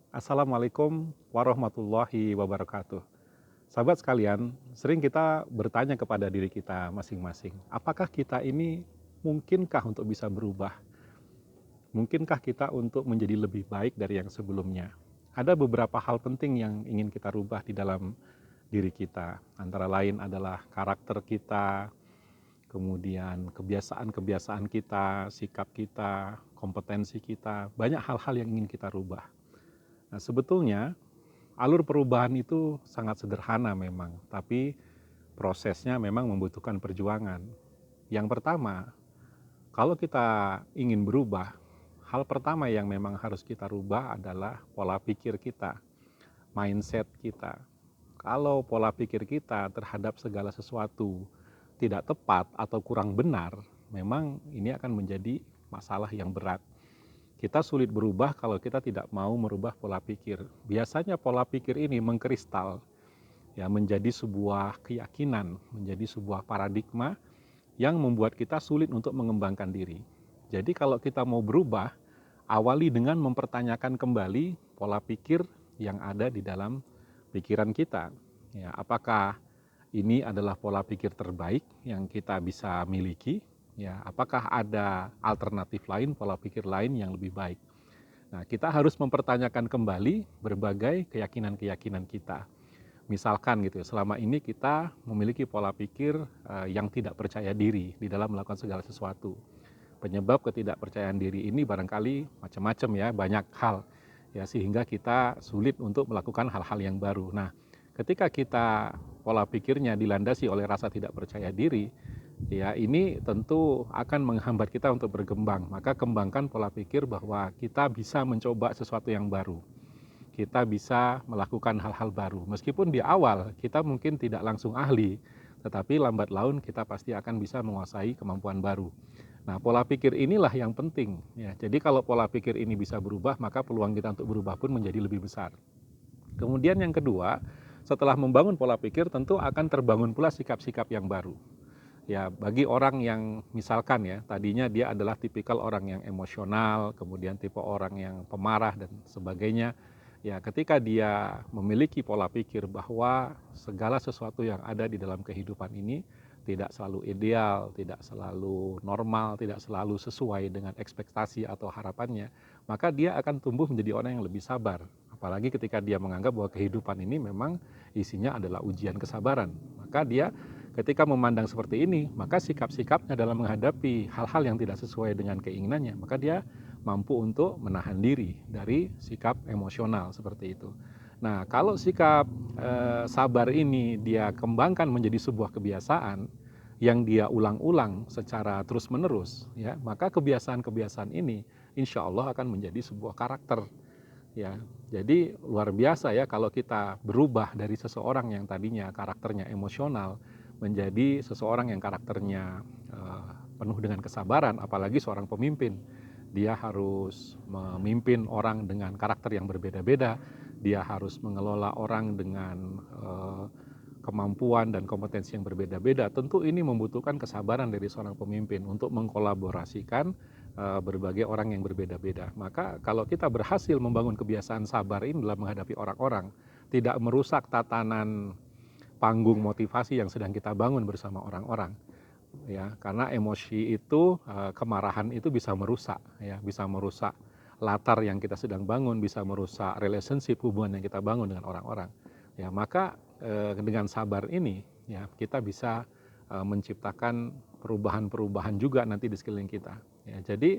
Assalamualaikum warahmatullahi wabarakatuh. Sahabat sekalian, sering kita bertanya kepada diri kita masing-masing, apakah kita ini mungkinkah untuk bisa berubah? Mungkinkah kita untuk menjadi lebih baik dari yang sebelumnya? Ada beberapa hal penting yang ingin kita rubah di dalam diri kita. Antara lain adalah karakter kita, kemudian kebiasaan-kebiasaan kita, sikap kita, kompetensi kita. Banyak hal-hal yang ingin kita rubah. Nah, sebetulnya alur perubahan itu sangat sederhana memang, tapi prosesnya memang membutuhkan perjuangan. Yang pertama, kalau kita ingin berubah, hal pertama yang memang harus kita rubah adalah pola pikir kita, mindset kita. Kalau pola pikir kita terhadap segala sesuatu tidak tepat atau kurang benar, memang ini akan menjadi masalah yang berat. Kita sulit berubah kalau kita tidak mau merubah pola pikir. Biasanya pola pikir ini mengkristal, ya, menjadi sebuah keyakinan, menjadi sebuah paradigma yang membuat kita sulit untuk mengembangkan diri. Jadi kalau kita mau berubah, awali dengan mempertanyakan kembali pola pikir yang ada di dalam pikiran kita. Ya, apakah ini adalah pola pikir terbaik yang kita bisa miliki? Ya, apakah ada alternatif lain, pola pikir lain yang lebih baik? Nah, kita harus mempertanyakan kembali berbagai keyakinan-keyakinan kita. Misalkan gitu, selama ini kita memiliki pola pikir yang tidak percaya diri di dalam melakukan segala sesuatu. Penyebab ketidakpercayaan diri ini barangkali macam-macam ya, banyak hal ya, sehingga kita sulit untuk melakukan hal-hal yang baru. Nah, ketika kita pola pikirnya dilandasi oleh rasa tidak percaya diri, ya ini tentu akan menghambat kita untuk berkembang. Maka kembangkan pola pikir bahwa kita bisa mencoba sesuatu yang baru. Kita bisa melakukan hal-hal baru. Meskipun di awal kita mungkin tidak langsung ahli, tetapi lambat laun kita pasti akan bisa menguasai kemampuan baru. Nah, pola pikir inilah yang penting. Ya, jadi kalau pola pikir ini bisa berubah, maka peluang kita untuk berubah pun menjadi lebih besar. Kemudian yang kedua, setelah membangun pola pikir tentu akan terbangun pula sikap-sikap yang baru. Ya, bagi orang yang misalkan ya, tadinya dia adalah tipikal orang yang emosional, kemudian tipe orang yang pemarah dan sebagainya. Ya, ketika dia memiliki pola pikir bahwa segala sesuatu yang ada di dalam kehidupan ini tidak selalu ideal, tidak selalu normal, tidak selalu sesuai dengan ekspektasi atau harapannya, maka dia akan tumbuh menjadi orang yang lebih sabar. Apalagi ketika dia menganggap bahwa kehidupan ini memang isinya adalah ujian kesabaran. Maka dia ketika memandang seperti ini, maka sikap-sikapnya dalam menghadapi hal-hal yang tidak sesuai dengan keinginannya, maka dia mampu untuk menahan diri dari sikap emosional seperti itu. Nah, kalau sikap sabar ini dia kembangkan menjadi sebuah kebiasaan yang dia ulang-ulang secara terus-menerus, ya, maka kebiasaan-kebiasaan ini insya Allah akan menjadi sebuah karakter. Ya, jadi luar biasa ya kalau kita berubah dari seseorang yang tadinya karakternya emosional menjadi seseorang yang karakternya penuh dengan kesabaran, apalagi seorang pemimpin. Dia harus memimpin orang dengan karakter yang berbeda-beda, dia harus mengelola orang dengan kemampuan dan kompetensi yang berbeda-beda. Tentu ini membutuhkan kesabaran dari seorang pemimpin untuk mengkolaborasikan berbagai orang yang berbeda-beda. Maka kalau kita berhasil membangun kebiasaan sabar ini dalam menghadapi orang-orang, tidak merusak tatanan panggung motivasi yang sedang kita bangun bersama orang-orang, ya, karena emosi itu, kemarahan itu bisa merusak, ya, bisa merusak latar yang kita sedang bangun, bisa merusak relationship, hubungan yang kita bangun dengan orang-orang. Ya, maka dengan sabar ini, ya, kita bisa menciptakan perubahan-perubahan juga nanti di sekeliling kita. Ya, jadi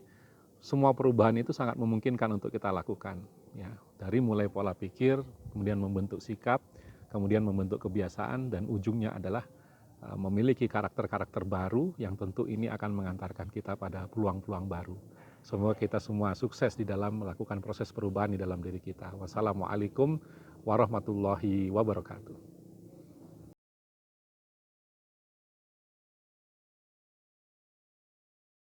semua perubahan itu sangat memungkinkan untuk kita lakukan. Ya, dari mulai pola pikir, kemudian membentuk sikap, kemudian membentuk kebiasaan, dan ujungnya adalah memiliki karakter-karakter baru yang tentu ini akan mengantarkan kita pada peluang-peluang baru. Semoga kita semua sukses di dalam melakukan proses perubahan di dalam diri kita. Wassalamualaikum warahmatullahi wabarakatuh.